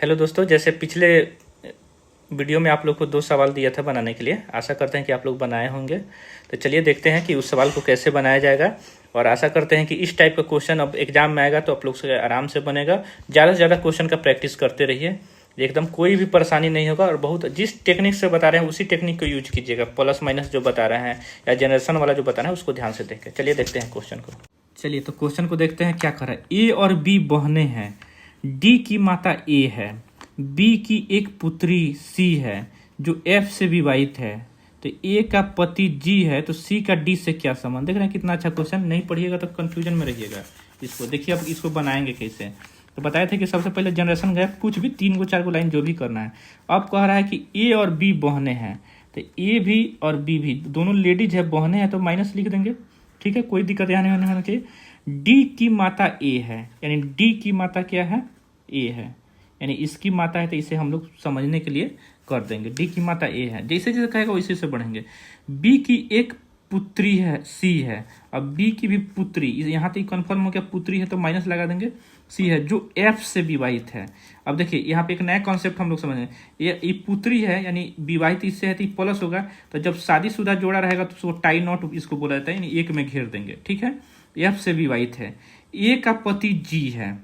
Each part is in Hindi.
हेलो दोस्तों, जैसे पिछले वीडियो में आप लोग को 2 सवाल दिया था बनाने के लिए। आशा करते हैं कि आप लोग बनाए होंगे। तो चलिए देखते हैं कि उस सवाल को कैसे बनाया जाएगा, और आशा करते हैं कि इस टाइप का क्वेश्चन अब एग्जाम में आएगा तो आप लोग से आराम से बनेगा। ज़्यादा से ज़्यादा क्वेश्चन का प्रैक्टिस करते रहिए, एकदम कोई भी परेशानी नहीं होगा। और बहुत जिस टेक्निक से बता रहे हैं उसी टेक्निक को यूज कीजिएगा। प्लस माइनस जो बता रहे हैं या जनरेशन वाला जो बता रहे हैं उसको ध्यान से देखें। चलिए देखते हैं क्वेश्चन को। चलिए तो क्वेश्चन को देखते हैं क्या कर रहा है। ए और बी बहने हैं, डी की माता ए है, बी की एक पुत्री सी है जो एफ से विवाहित है। तो ए का पति जी है, तो सी का डी से क्या संबंध। देख रहे हैं कितना अच्छा क्वेश्चन। नहीं पढ़िएगा तो कंफ्यूजन में रहिएगा। इसको देखिए, अब इसको बनाएंगे कैसे। तो बताए थे कि सबसे पहले जनरेशन गैप, कुछ भी 3 को 4 को लाइन जो भी करना है। अब कह रहा है कि ए और बी बहने हैं, तो ए भी और बी भी दोनों लेडीज है, बहने हैं, तो माइनस लिख देंगे। ठीक है, कोई दिक्कत यहाँ नहीं होना चाहिए। डी की माता ए है, यानी डी की माता क्या है, ए है, यानी इसकी माता है, तो इसे हम लोग समझने के लिए कर देंगे। डी की माता ए है, जैसे जैसे कहेगा वैसे से बढ़ेंगे। बी की एक पुत्री है सी है, अब बी की भी पुत्री, यहाँ तक कंफर्म हो गया, पुत्री है तो माइनस लगा देंगे। सी है जो एफ से विवाहित है। अब देखिए यहाँ पे एक नया कॉन्सेप्ट हम लोग समझें। ये पुत्री है यानी विवाहित इससे है तो प्लस होगा, तो जब शादीशुदा जोड़ा रहेगा तो उसको टाई नॉट इसको बोला जाता है, यानी एक में घेर देंगे। ठीक है, एफ से विवाहित है। ए का पति जी है,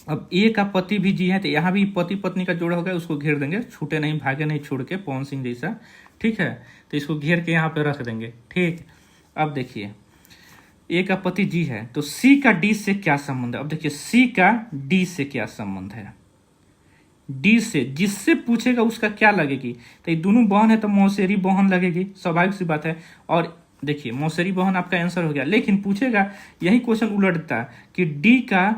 अब ए का पति भी जी है, तो यहाँ भी पति पत्नी का जोड़ा होगा, उसको घेर देंगे, छूटे नहीं, भागे नहीं छोड़ के, पवन सिंह जैसा। ठीक है, तो इसको घेर के यहाँ पे रख देंगे। ठीक, अब देखिए ए का पति जी है, तो सी का डी से क्या संबंध है। अब देखिए सी का डी से क्या संबंध है। डी से जिससे पूछेगा उसका क्या लगेगी, तो ये दोनों बहन है तो मौसेरी बहन लगेगी, स्वाभाविक सी बात है। और देखिए मौसेरी बहन आपका आंसर हो गया, लेकिन पूछेगा यही क्वेश्चन उलटता कि डी का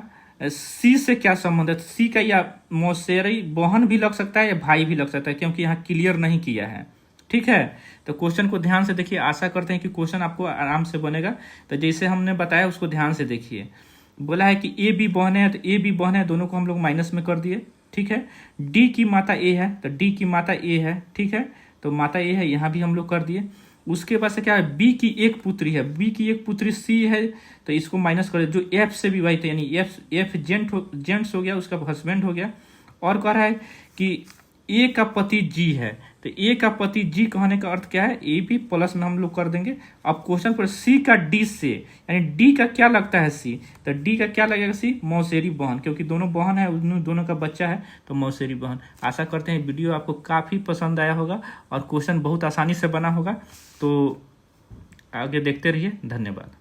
सी से क्या संबंध है। सी का या मौसेरी बहन भी लग सकता है या भाई भी लग सकता है, क्योंकि यहाँ क्लियर नहीं किया है। ठीक है, तो क्वेश्चन को ध्यान से देखिए। आशा करते हैं कि क्वेश्चन आपको आराम से बनेगा। तो जैसे हमने बताया उसको ध्यान से देखिए। बोला है कि ए बी बहने हैं, तो ए बी बहने हैं, दोनों को हम लोग माइनस में कर दिए। ठीक है, डी की माता ए है, तो डी की माता ए है। ठीक है, तो माता ए है, यहाँ भी हम लोग कर दिए। उसके बाद से क्या है, बी की एक पुत्री है, बी की एक पुत्री सी है, तो इसको माइनस कर जो एफ से विवाहित है, यानी एफ जेंट्स हो गया, उसका हस्बैंड हो गया। और कह रहा है कि ए का पति जी है, तो ए का पति जी कहने का अर्थ क्या है, ए भी प्लस में हम लोग कर देंगे। अब क्वेश्चन पर सी का डी से, यानी डी का क्या लगता है सी, तो डी का क्या लगेगा सी, मौसेरी बहन, क्योंकि दोनों बहन है, उन दोनों का बच्चा है, तो मौसेरी बहन। आशा करते हैं वीडियो आपको काफ़ी पसंद आया होगा और क्वेश्चन बहुत आसानी से बना होगा। तो आगे देखते रहिए। धन्यवाद।